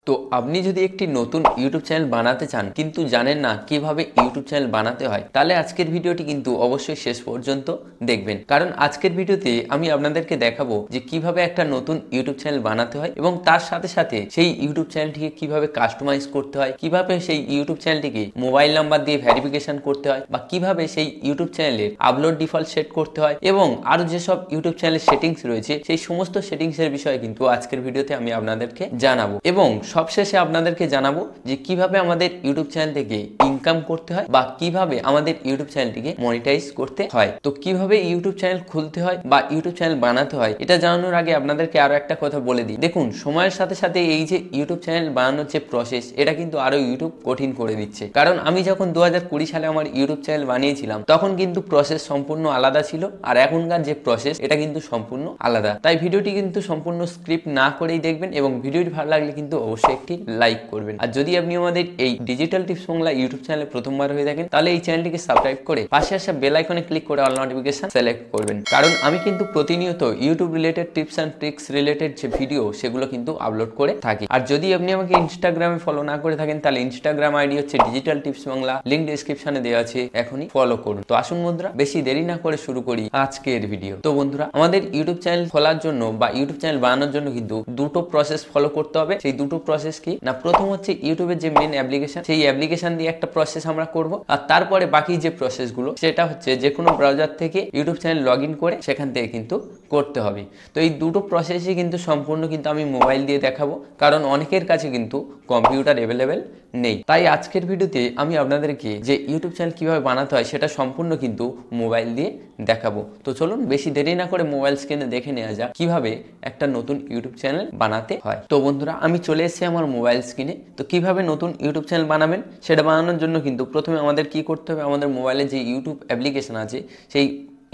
তো আপনি যদি একটি নতুন ইউটিউব চ্যানেল বানাতে চান কিন্তু জানেন না কিভাবে ইউটিউব চ্যানেল বানাতে হয়, তাহলে আজকের ভিডিওটি কিন্তু অবশ্যই শেষ পর্যন্ত দেখবেন। কারণ আজকের ভিডিওতে আমি আপনাদেরকে দেখাবো যে কিভাবে একটা নতুন ইউটিউব চ্যানেল বানাতে হয় এবং তার সাথে সাথে সেই ইউটিউব চ্যানেলটিকে কিভাবে কাস্টমাইজ করতে হয়, কিভাবে সেই ইউটিউব চ্যানেলটিকে মোবাইল নাম্বার দিয়ে ভেরিফিকেশন করতে হয়, বা কিভাবে সেই ইউটিউব চ্যানেলের আপলোড ডিফল্ট সেট করতে হয় এবং আরো যেসব ইউটিউব চ্যানেলের সেটিংস রয়েছে সেই সমস্ত সেটিংসের বিষয়ে কিন্তু আজকের ভিডিওতে আমি আপনাদেরকে জানাবো। এবং সবশেষে আপনাদেরকে জানাবো যে কিভাবে আমাদের ইউটিউব চ্যানেল থেকে ইনকাম করতে হয় বা কিভাবে আমাদের ইউটিউব চ্যানেলটিকে মনিটাইজ করতে হয়। তো কিভাবে ইউটিউব চ্যানেল খুলতে হয় বা ইউটিউব চ্যানেল বানাতে হয় এটা জানানোর আগে আপনাদেরকে আরো একটা কথা বলে দিই। দেখুন, সময়ের সাথে সাথে এই যে ইউটিউব চ্যানেল বানানোর যে প্রসেস, এটা কিন্তু আরো ইউটিউব কঠিন করে দিচ্ছে। কারণ আমি যখন 2020 সালে আমার ইউটিউব চ্যানেল বানিয়েছিলাম তখন কিন্তু প্রসেস সম্পূর্ণ আলাদা ছিল, আর এখনকার যে প্রসেস এটা কিন্তু সম্পূর্ণ আলাদা। তাই ভিডিওটি কিন্তু সম্পূর্ণ স্ক্রিপ্ট না করেই দেখবেন এবং ভিডিওটি ভালো লাগলে কিন্তু অবশ্যই একটি লাইক করবেন। আর যদি আপনি আমাদের এই ডিজিটাল টিপস বাংলা ইউটিউব চ্যানেলে প্রথমবার হয়ে থাকেন তাহলে এই চ্যানেলটিকে সাবস্ক্রাইব করে পাশে আসা বেল আইকনে ক্লিক করে অল নোটিফিকেশন সিলেক্ট করবেন। কারণ আমি কিন্তু প্রতিনিয়ত YouTube related tips and tricks related যে ভিডিও সেগুলো কিন্তু আপলোড করে থাকি। আর যদি আপনি আমাকে ইনস্টাগ্রামে ফলো না করে থাকেন তাহলে ইনস্টাগ্রাম আইডি হচ্ছে ডিজিটাল টিপস বাংলা, লিংক ডেসক্রিপশনে দেওয়া আছে, এখনই ফলো করুন। তো আসুন বন্ধুরা, বেশি দেরি না করে শুরু করি আজকের ভিডিও। তো বন্ধুরা, আমাদের ইউটিউব চ্যানেল খোলার জন্য বা ইউটিউব চ্যানেল বানানোর জন্য কিন্তু দুটো প্রসেস ফলো করতে হবে। সেই দুটো প্রসেস কি না, প্রথম হচ্ছে ইউটিউবের যে মেন অ্যাপ্লিকেশন, সেই অ্যাপ্লিকেশন দিয়ে একটা প্রসেস আমরা করব, আর তারপরে বাকি যে প্রসেসগুলো সেটা হচ্ছে যে কোনো ব্রাউজার থেকে ইউটিউব চ্যানেল লগ ইন করে সেখান থেকে কিন্তু করতে হবে। তো এই দুটো প্রসেসই কিন্তু সম্পূর্ণ কিন্তু আমি মোবাইল দিয়ে দেখাবো, কারণ অনেকের কাছে কিন্তু কম্পিউটার অ্যাভেলেবেল নেই। তাই আজকের ভিডিওতে আমি আপনাদেরকে যে ইউটিউব চ্যানেল কিভাবে বানাতে হয় সেটা সম্পূর্ণ কিন্তু মোবাইল দিয়ে দেখাবো। তো চলুন বেশি দেরি না করে মোবাইল স্ক্রিনে দেখে নেওয়া যাক কিভাবে একটা নতুন ইউটিউব চ্যানেল বানাতে হয়। তো বন্ধুরা, আমি চলে এসেছি আমার মোবাইল স্ক্রিনে। তো কিভাবে নতুন ইউটিউব চ্যানেল বানাবেন সেটা বানানোর জন্য কিন্তু প্রথমে আমাদের কি করতে হবে, আমাদের মোবাইলে যে ইউটিউব অ্যাপ্লিকেশন আছে সেই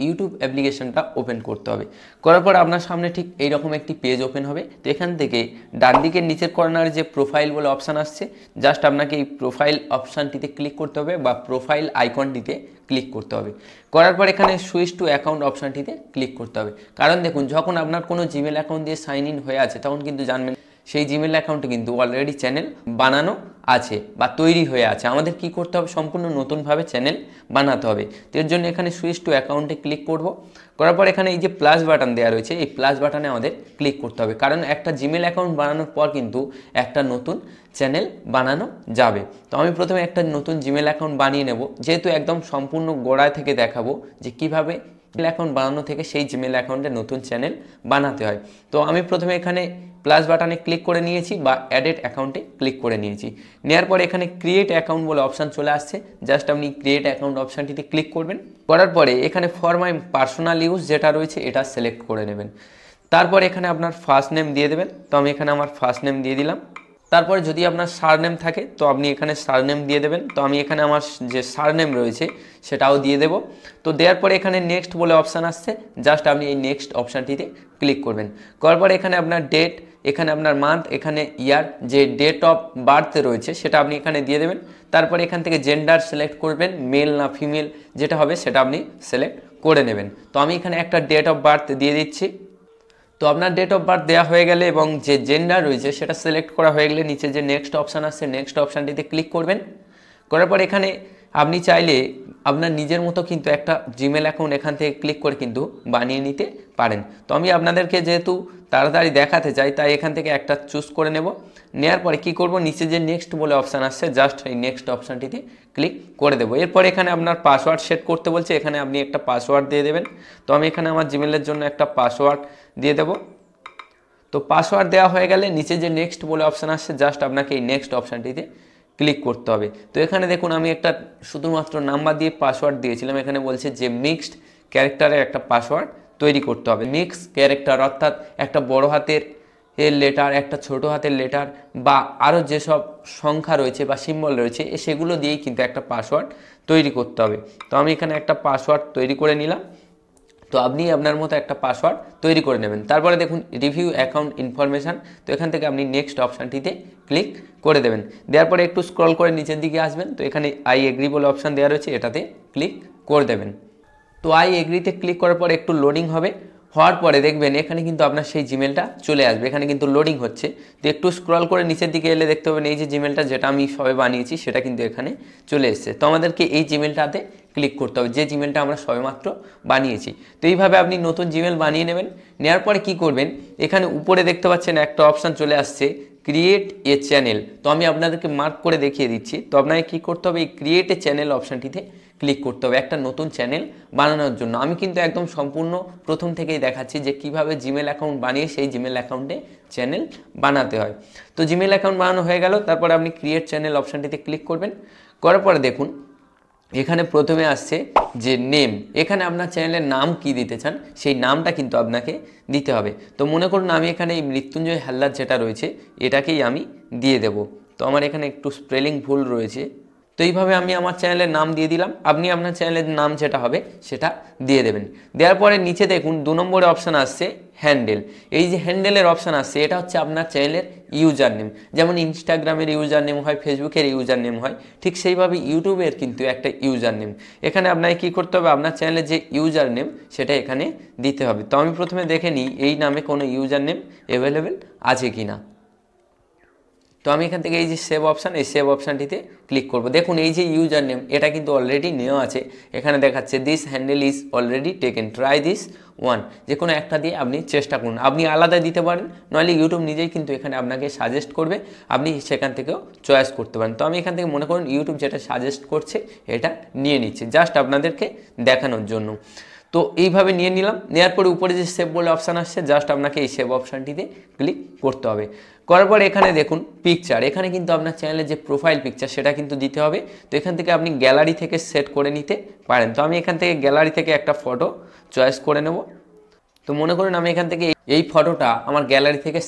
ইউটিউব অ্যাপ্লিকেশনটা ওপেন করতে হবে। করার পর আপনার সামনে ঠিক এইরকম একটি পেজ ওপেন হবে। তো এখান থেকে ডান দিকের নিচের কর্নারে যে প্রোফাইল বলে অপশান আসছে, জাস্ট আপনাকে এই প্রোফাইল অপশানটিতে ক্লিক করতে হবে বা প্রোফাইল আইকনটিতে ক্লিক করতে হবে। করার পর এখানে সুইচ টু অ্যাকাউন্ট অপশানটিতে ক্লিক করতে হবে। কারণ দেখুন, যখন আপনার কোনো জিমেল অ্যাকাউন্ট দিয়ে সাইন ইন হয়ে আছে তখন কিন্তু জানবেন সেই জিমেল অ্যাকাউন্টে কিন্তু অলরেডি চ্যানেল বানানো আছে বা তৈরি হয়ে আছে। আমাদের কি করতে হবে, সম্পূর্ণ নতুনভাবে চ্যানেল বানাতে হবে। তো এর জন্য এখানে সুইচ টু অ্যাকাউন্টে ক্লিক করব। করার পর এখানে এই যে প্লাস বাটন দেওয়া রয়েছে, এই প্লাস বাটনে আমাদের ক্লিক করতে হবে, কারণ একটা জিমেল অ্যাকাউন্ট বানানোর পর কিন্তু একটা নতুন চ্যানেল বানানো যাবে। তো আমি প্রথমে একটা নতুন জিমেল অ্যাকাউন্ট বানিয়ে নেব, যেহেতু একদম সম্পূর্ণ গোড়ায় থেকে দেখাবো যে কিভাবে জিমেল অ্যাকাউন্ট বানানো থেকে সেই জিমেল অ্যাকাউন্টে নতুন চ্যানেল বানাতে হয়। তো আমি প্রথমে এখানে প্লাস বাটনে ক্লিক করে নিয়েছি বা অ্যাডেড অ্যাকাউন্টে ক্লিক করে নিয়েছি। নেওয়ার পরে এখানে ক্রিয়েট অ্যাকাউন্ট বলে অপশান চলে আসছে, জাস্ট আপনি ক্রিয়েট অ্যাকাউন্ট অপশানটিতে ক্লিক করবেন। করার পরে এখানে ফর মাই পার্সোনাল ইউজ যেটা রয়েছে এটা সিলেক্ট করে নেবেন। তারপর এখানে আপনার ফার্স্ট নেম দিয়ে দেবেন। তো আমি এখানে আমার ফার্স্ট নেম দিয়ে দিলাম। তারপরে যদি আপনার সারনেম থাকে তো আপনি এখানে সারনেম দিয়ে দেবেন। তো আমি এখানে আমার যে সারনেম রয়েছে সেটাও দিয়ে দেব। তো দেওয়ার পরে এখানে নেক্সট বলে অপশান আসছে, জাস্ট আপনি এই নেক্সট অপশানটিতে ক্লিক করবেন। করার পরে এখানে আপনার ডেট, এখানে আপনার মান্থ, এখানে ইয়ার, যে ডেট অফ বার্থ রয়েছে সেটা আপনি এখানে দিয়ে দেবেন। তারপরে এখান থেকে জেন্ডার সিলেক্ট করবেন, মেল না ফিমেল যেটা হবে সেটা আপনি সিলেক্ট করে নেবেন। তো আমি এখানে একটা ডেট অফ বার্থ দিয়ে দিচ্ছি। তো আপনার ডেট অফ বার্থ দেওয়া হয়ে গেলে এবং যে জেন্ডার রয়েছে সেটা সিলেক্ট করা হয়ে গেলে নিচে যে নেক্সট অপশান আসছে নেক্সট অপশানটিতে ক্লিক করবেন। করার পর এখানে আপনি চাইলে আপনার নিজের মতো কিন্তু একটা জিমেল অ্যাকাউন্ট এখান থেকে ক্লিক করে কিন্তু বানিয়ে নিতে পারেন। তো আমি আপনাদেরকে যেহেতু তাড়াতাড়ি দেখাতে চাই তাই এখান থেকে একটা চুজ করে নেব। নেওয়ার পরে কি করব, নিচে যে নেক্সট বলে অপশান আসছে জাস্ট এই নেক্সট অপশানটিতে ক্লিক করে দেবো। এরপর এখানে আপনার পাসওয়ার্ড সেট করতে বলছে, এখানে আপনি একটা পাসওয়ার্ড দিয়ে দেবেন। তো আমি এখানে আমার জিমেলের জন্য একটা পাসওয়ার্ড দিয়ে দেব। তো পাসওয়ার্ড দেওয়া হয়ে গেলে নিচে যে নেক্সট বলে অপশান আসছে জাস্ট আপনাকে এই নেক্সট অপশানটিতে ক্লিক করতে হবে। তো এখানে দেখুন আমি একটা শুধুমাত্র নাম্বার দিয়ে পাসওয়ার্ড দিয়েছিলাম, এখানে বলছে যে মিক্সড ক্যারেক্টারের একটা পাসওয়ার্ড তৈরি করতে হবে। মিক্স ক্যারেক্টার অর্থাৎ একটা বড় হাতের লেটার, একটা ছোট হাতের লেটার বা আরও যেসব সংখ্যা রয়েছে বা সিম্বল রয়েছে সেগুলো দিয়েই কিন্তু একটা পাসওয়ার্ড তৈরি করতে হবে। তো আমি এখানে একটা পাসওয়ার্ড তৈরি করে নিলাম। তো আপনি আপনার মতো একটা পাসওয়ার্ড তৈরি করে নেবেন। তারপরে দেখুন রিভিউ অ্যাকাউন্ট ইনফরমেশান, তো এখান থেকে আপনি নেক্সট অপশানটিতে ক্লিক করে দেবেন। দেওয়ার পরে একটু স্ক্রল করে নিচের দিকে আসবেন। তো এখানে আই এগ্রি বলে অপশান দেওয়া রয়েছে, এটাতে ক্লিক করে দেবেন। তো আই এগ্রিতে ক্লিক করার পর একটু লোডিং হবে। হওয়ার পরে দেখবেন এখানে কিন্তু আপনার সেই জিমেলটা চলে আসবে। এখানে কিন্তু লোডিং হচ্ছে, তো একটু স্ক্রল করে নিচের দিকে এলে দেখতে পাবেন এই যে জিমেলটা যেটা আমি সবে বানিয়েছি সেটা কিন্তু এখানে চলে এসেছে। তো আমাদেরকে এই জিমেলটাতে ক্লিক করতে হবে, যে জিমেলটা আমরা সবেমাত্র বানিয়েছি। তো এইভাবে আপনি নতুন জিমেল বানিয়ে নেবেন। নেওয়ার পরে কি করবেন, এখানে উপরে দেখতে পাচ্ছেন একটা অপশান চলে আসছে ক্রিয়েট এ চ্যানেল। তো আমি আপনাদেরকে মার্ক করে দেখিয়ে দিচ্ছি। তো আপনাকে কী করতে হবে, এই ক্রিয়েট এ চ্যানেল অপশানটিতে ক্লিক করতে হবে একটা নতুন চ্যানেল বানানোর জন্য। আমি কিন্তু একদম সম্পূর্ণ প্রথম থেকেই দেখাচ্ছি যে কিভাবে জিমেল অ্যাকাউন্ট বানিয়ে সেই জিমেল অ্যাকাউন্টে চ্যানেল বানাতে হয়। তো জিমেল অ্যাকাউন্ট বানানো হয়ে গেল, তারপরে আপনি ক্রিয়েট চ্যানেল অপশানটিতে ক্লিক করবেন। করার পরে দেখুন এখানে প্রথমে আসছে যে নেম, এখানে আপনার চ্যানেলের নাম কি দিতে চান সেই নামটা কিন্তু আপনাকে দিতে হবে। তো মনে করুন আমি এখানে এই মৃত্যুঞ্জয় হালদার যেটা রয়েছে এটাকেই আমি দিয়ে দেব। তো আমার এখানে একটু স্পেলিং ভুল রয়েছে, তো এইভাবে আমি আমার চ্যানেলের নাম দিয়ে দিলাম। আপনি আপনার চ্যানেলের নাম যেটা হবে সেটা দিয়ে দেবেন। দেওয়ার পরে নিচে দেখুন 2 নম্বরে অপশান আসছে হ্যান্ডেল। এই যে হ্যান্ডেলের অপশান আসছে এটা হচ্ছে আপনার চ্যানেলের ইউজার নেম। যেমন ইনস্টাগ্রামের ইউজার নেম হয়, ফেসবুকের ইউজার নেম হয়, ঠিক সেইভাবে ইউটিউবের কিন্তু একটা ইউজার নেম। এখানে আপনাকে কী করতে হবে, আপনার চ্যানেলের যে ইউজার নেম সেটা এখানে দিতে হবে। তো আমি প্রথমে দেখে নিই এই নামে কোনো ইউজার নেম অ্যাভেলেবেল আছে কি না। তো আমি এখান থেকে এই যে সেভ অপশান, এই সেভ অপশানটিতে ক্লিক করব। দেখুন এই যে ইউজার নেম এটা কিন্তু অলরেডি নেওয়া আছে, এখানে দেখাচ্ছে this handle is already taken, try this one. যে কোনো একটা দিয়ে আপনি চেষ্টা করুন। আপনি আলাদা দিতে পারেন, নইলে ইউটিউব নিজেই কিন্তু এখানে আপনাকে সাজেস্ট করবে, আপনি সেখান থেকেও চয়েস করতে পারেন। তো আমি এখান থেকে মনে করুন ইউটিউব যেটা সাজেস্ট করছে এটা নিয়ে নিচ্ছি জাস্ট আপনাদেরকে দেখানোর জন্য। তো এইভাবে নিয়ে নিলাম। নেওয়ার পরে উপরে যে সেভ বলে অপশান আসছে জাস্ট আপনাকে এই সেভ অপশানটিতে ক্লিক করতে হবে। করার পর এখানে দেখুন পিকচার, এখানে কিন্তু আপনার চ্যানেলের যে প্রোফাইল পিকচার সেটা কিন্তু দিতে হবে। তো এখান থেকে আপনি গ্যালারি থেকে সেট করে নিতে পারেন। তো আমি এখান থেকে গ্যালারি থেকে একটা ফটো চয়েস করে নেব। তো মনে করুন আমি এখান থেকে এই ফটোটা আমার গ্যালারি থেকে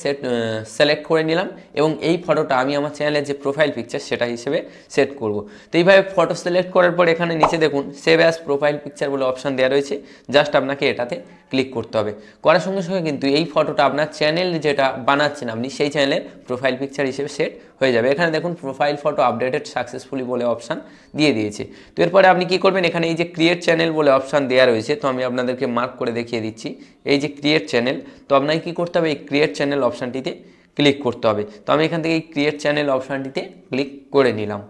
সিলেক্ট করে নিলাম এবং এই ফটোটা আমি আমার চ্যানেলের যে প্রোফাইল পিকচার সেটা হিসেবে সেট করব। তো এইভাবে ফটো সিলেক্ট করার পর এখানে নিচে দেখুন সেভ অ্যাজ প্রোফাইল পিকচার বলে অপশান দেওয়া রয়েছে, জাস্ট আপনাকে এটাতে ক্লিক করতে হবে। করার সঙ্গে সঙ্গে কিন্তু এই ফটোটা আপনার চ্যানেল যেটা বানাচ্ছেন আপনি সেই চ্যানেলের প্রোফাইল পিকচার হিসেবে সেট হয়ে যাবে। এখানে দেখুন প্রোফাইল ফটো আপডেটেড সাকসেসফুলি বলে অপশান দিয়ে দিয়েছে। তো এরপরে আপনি কি করবেন, এখানে এই যে ক্রিয়েট চ্যানেল বলে অপশান দেওয়া রয়েছে, তো আমি আপনাদেরকে মার্ক করে দেখিয়ে দিচ্ছি এই যে ক্রিয়েট চ্যানেল। তো আপনাকে কী করতে হবে, এই ক্রিয়েট চ্যানেল অপশানটিতে ক্লিক করতে হবে। তো আমি এখান থেকে এই ক্রিয়েট চ্যানেল অপশানটিতে ক্লিক করে নিলাম।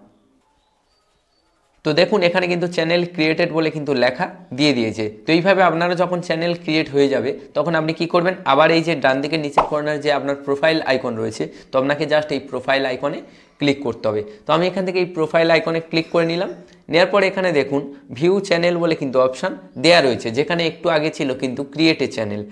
তো দেখুন এখানে কিন্তু চ্যানেল ক্রিয়েটেড বলে কিন্তু লেখা দিয়ে দিয়েছে। তো এইভাবে আপনারা যখন চ্যানেল ক্রিয়েট হয়ে যাবে তখন আপনি কি করবেন, আবার এই যে ডান দিকে নিচের কর্নার যে আপনার প্রোফাইল আইকন রয়েছে, তো আপনাকে জাস্ট এই প্রোফাইল আইকনে ক্লিক করতে হবে। তো আমি এখান থেকে এই প্রোফাইল আইকনে ক্লিক করে নিলাম। নেওয়ার পরে এখানে দেখুন ভিউ চ্যানেল বলে কিন্তু অপশান দেয়া রয়েছে, যেখানে একটু আগে ছিল কিন্তু ক্রিয়েট এ চ্যানেল।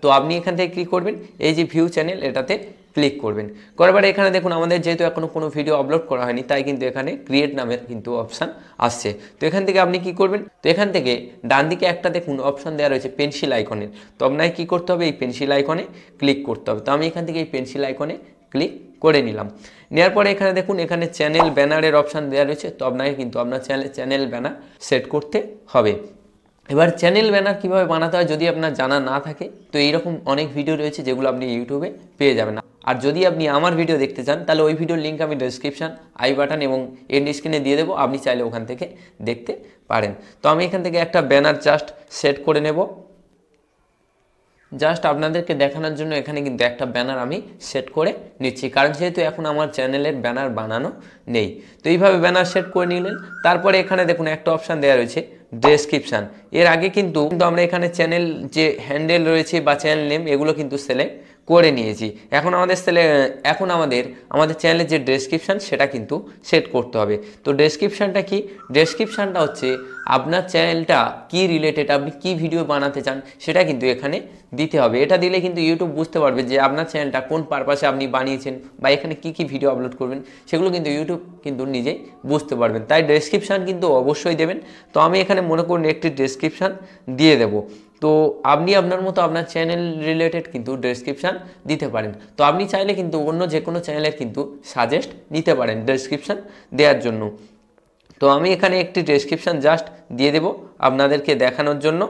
তো আপনি এখান থেকে কী করবেন, এই যে ভিউ চ্যানেল এটাতে ক্লিক করবেন। করার পরে এখানে দেখুন আমাদের যেহেতু এখনও কোনো ভিডিও আপলোড করা হয়নি তাই কিন্তু এখানে ক্রিয়েট নামের কিন্তু অপশান আসছে। তো এখান থেকে আপনি কি করবেন, তো এখান থেকে ডান দিকে একটা দেখুন অপশান দেওয়া রয়েছে পেন্সিল আইকনের। তো আপনাকে কী করতে হবে, এই পেন্সিল আইকনে ক্লিক করতে হবে। তো আমি এখান থেকে এই পেন্সিল আইকনে ক্লিক করে নিলাম। নেওয়ার পরে এখানে দেখুন এখানে চ্যানেল ব্যানারের অপশান দেওয়া রয়েছে, তো আপনাকে কিন্তু আপনার চ্যানেল ব্যানার সেট করতে হবে। এবার চ্যানেল ব্যানার কীভাবে বানাতে হয় যদি আপনার জানা না থাকে, তো এইরকম অনেক ভিডিও রয়েছে যেগুলো আপনি ইউটিউবে পেয়ে যাবেন। আর যদি আপনি আমার ভিডিও দেখতে চান তাহলে ওই ভিডিওর লিঙ্ক আমি ডেসক্রিপশান, আই বাটন এবং এন্ড স্ক্রিনে দিয়ে দেবো, আপনি চাইলে ওখান থেকে দেখতে পারেন। তো আমি এখান থেকে একটা ব্যানার জাস্ট সেট করে নেব। জাস্ট আপনাদেরকে দেখানোর জন্য এখানে কিন্তু একটা ব্যানার আমি সেট করে নিচ্ছি, কারণ যেহেতু এখন আমার চ্যানেলের ব্যানার বানানো নেই। তো এইভাবে ব্যানার সেট করে নিলেন। তারপরে এখানে দেখুন একটা অপশান দেওয়া রয়েছে ডেসক্রিপশান। এর আগে কিন্তু আমরা এখানে চ্যানেল যে হ্যান্ডেল রয়েছে বা চ্যানেল নেম এগুলো কিন্তু সিলেক্ট করে নিয়েছি। এখন আমাদের চ্যানেলের যে ডেসক্রিপশান সেটা কিন্তু সেট করতে হবে। তো ডেসক্রিপশানটা কি, ডেসক্রিপশানটা হচ্ছে আপনার চ্যানেলটা কি রিলেটেড, আপনি কি ভিডিও বানাতে চান সেটা কিন্তু এখানে দিতে হবে। এটা দিলে কিন্তু ইউটিউব বুঝতে পারবে যে আপনার চ্যানেলটা কোন পারপাসে আপনি বানিয়েছেন বা এখানে কি ভিডিও আপলোড করবেন সেগুলো কিন্তু ইউটিউব কিন্তু নিজেই বুঝতে পারবেন। তাই ডেসক্রিপশান কিন্তু অবশ্যই দেবেন। তো আমি এখানে মনে করুন একটি ডেসক্রিপশান দিয়ে দেব। তো আপনি আপনার মতো আপনার চ্যানেল রিলেটেড কিন্তু ডেসক্রিপশান দিতে পারেন। তো আপনি চাইলে কিন্তু অন্য যে কোনো চ্যানেলের কিন্তু সাজেস্ট নিতে পারেন ডেসক্রিপশান দেওয়ার জন্য। তো আমি এখানে একটি ডেসক্রিপশান জাস্ট দিয়ে দেব আপনাদেরকে দেখানোর জন্য।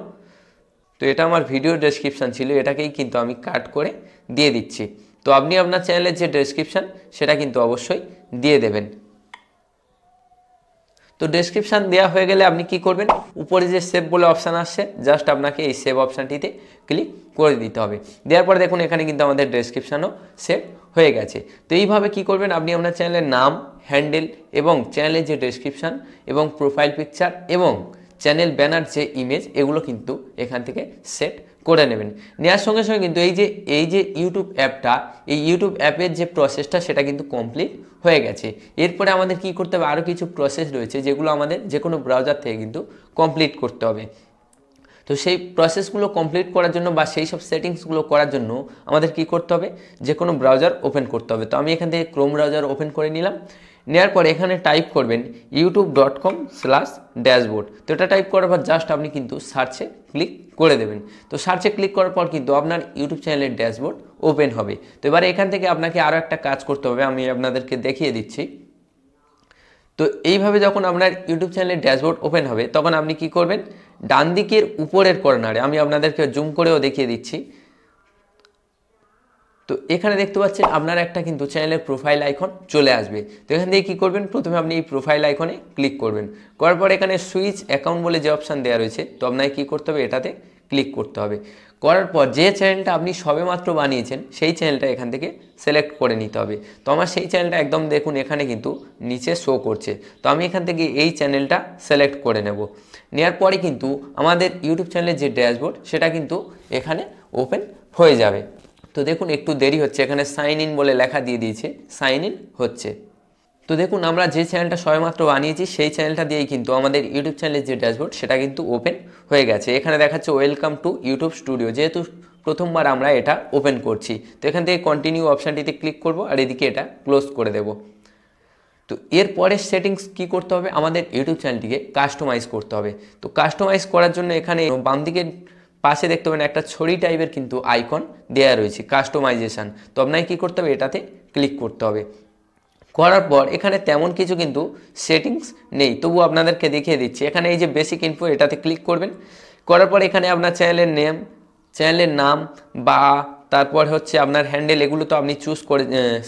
তো এটা আমার ভিডিও ডেসক্রিপশান ছিল, এটাকেই কিন্তু আমি কাট করে দিয়ে দিচ্ছি। তো আপনি আপনার চ্যানেলের যে ডেসক্রিপশান সেটা কিন্তু অবশ্যই দিয়ে দেবেন। তো ডেসক্রিপশান দেওয়া হয়ে গেলে আপনি কি করবেন, উপরে যে সেভ বলে অপশান আসছে জাস্ট আপনাকে এই সেভ অপশানটিতে ক্লিক করে দিতে হবে। দেওয়ার পরে দেখুন এখানে কিন্তু আমাদের ডেসক্রিপশানও সেভ হয়ে গেছে। তো এইভাবে কি করবেন, আপনি আপনার চ্যানেলের নাম, হ্যান্ডেল এবং চ্যানেলের যে ডেসক্রিপশান এবং প্রোফাইল পিকচার এবং চ্যানেল ব্যানার যে ইমেজ, এগুলো কিন্তু এখান থেকে সেট করে নেবেন। নেওয়ার সঙ্গে সঙ্গে কিন্তু এই যে ইউটিউব অ্যাপটা, এই ইউটিউব অ্যাপের যে প্রসেসটা সেটা কিন্তু কমপ্লিট হয়ে গেছে। এরপরে আমাদের কি করতে হবে, আরও কিছু প্রসেস রয়েছে যেগুলো আমাদের যে কোনো ব্রাউজার থেকে কিন্তু কমপ্লিট করতে হবে। তো সেই প্রসেসগুলো কমপ্লিট করার জন্য বা সেই সব সেটিংসগুলো করার জন্য আমাদের কি করতে হবে, যে কোনো ব্রাউজার ওপেন করতে হবে। তো আমি এখান থেকে ক্রোম ব্রাউজার ওপেন করে নিলাম। নেওয়ার পর এখানে টাইপ করবেন youtube.com/dashboard। তো এটা টাইপ করার পর জাস্ট আপনি কিন্তু সার্চে ক্লিক করে দেবেন। তো সার্চে ক্লিক করার পর কিন্তু আপনার ইউটিউব চ্যানেলের ড্যাশবোর্ড ওপেন হবে। তো এবারে এখান থেকে আপনাকে আরও একটা কাজ করতে হবে, আমি আপনাদেরকে দেখিয়ে দিচ্ছি। তো এইভাবে যখন আপনার ইউটিউব চ্যানেলের ড্যাশবোর্ড ওপেন হবে তখন আপনি কি করবেন, ডান দিকের উপরের কর্নারে, আমি আপনাদেরকে জুম করেও দেখিয়ে দিচ্ছি। তো এখানে দেখতে পাচ্ছেন আপনার একটা কিন্তু চ্যানেলের প্রোফাইল আইকন চলে আসবে। তো এখান থেকে কী করবেন, প্রথমে আপনি এই প্রোফাইল আইকনে ক্লিক করবেন। করার পর এখানে সুইচ অ্যাকাউন্ট বলে যে অপশান দেওয়া রয়েছে, তো আপনাকে কী করতে হবে, এটাতে ক্লিক করতে হবে। করার পর যে চ্যানেলটা আপনি সবেমাত্র বানিয়েছেন সেই চ্যানেলটা এখান থেকে সিলেক্ট করে নিতে হবে। তো আমার সেই চ্যানেলটা একদম দেখুন এখানে কিন্তু নিচে শো করছে। তো আমি এখান থেকে এই চ্যানেলটা সিলেক্ট করে নেব। নেওয়ার পরে কিন্তু আমাদের ইউটিউব চ্যানেলের যে ড্যাশবোর্ড সেটা কিন্তু এখানে ওপেন হয়ে যাবে। তো দেখুন একটু দেরি হচ্ছে, এখানে সাইন ইন বলে লেখা দিয়ে দিয়েছে, সাইন ইন হচ্ছে। তো দেখুন আমরা যে চ্যানেলটা সবেমাত্র বানিয়েছি সেই চ্যানেলটা দিয়েই কিন্তু আমাদের ইউটিউব চ্যানেলের যে ড্যাশবোর্ড সেটা কিন্তু ওপেন হয়ে গেছে। এখানে দেখাচ্ছে ওয়েলকাম টু ইউটিউব স্টুডিও, যেহেতু প্রথমবার আমরা এটা ওপেন করছি। তো এখান থেকে কন্টিনিউ অপশানটিতে ক্লিক করব আর এদিকে এটা ক্লোজ করে দেব। তো এরপরে সেটিংস কি করতে হবে, আমাদের ইউটিউব চ্যানেলটিকে কাস্টমাইজ করতে হবে। তো কাস্টমাইজ করার জন্য এখানে বাম দিকের পাশে দেখতে পাবেন একটা ছড়ি টাইপের কিন্তু আইকন দেওয়া রয়েছে, কাস্টমাইজেশন। তো আপনাকে কী করতে হবে, এটাতে ক্লিক করতে হবে। করার পর এখানে তেমন কিছু কিন্তু সেটিংস নেই, তবু আপনাদেরকে দেখিয়ে দিচ্ছি। এখানে এই যে বেসিক ইনফো, এটাতে ক্লিক করবেন। করার পর এখানে আপনার চ্যানেলের নাম বা তারপর হচ্ছে আপনার হ্যান্ডেল, এগুলো তো আপনি চুজ করে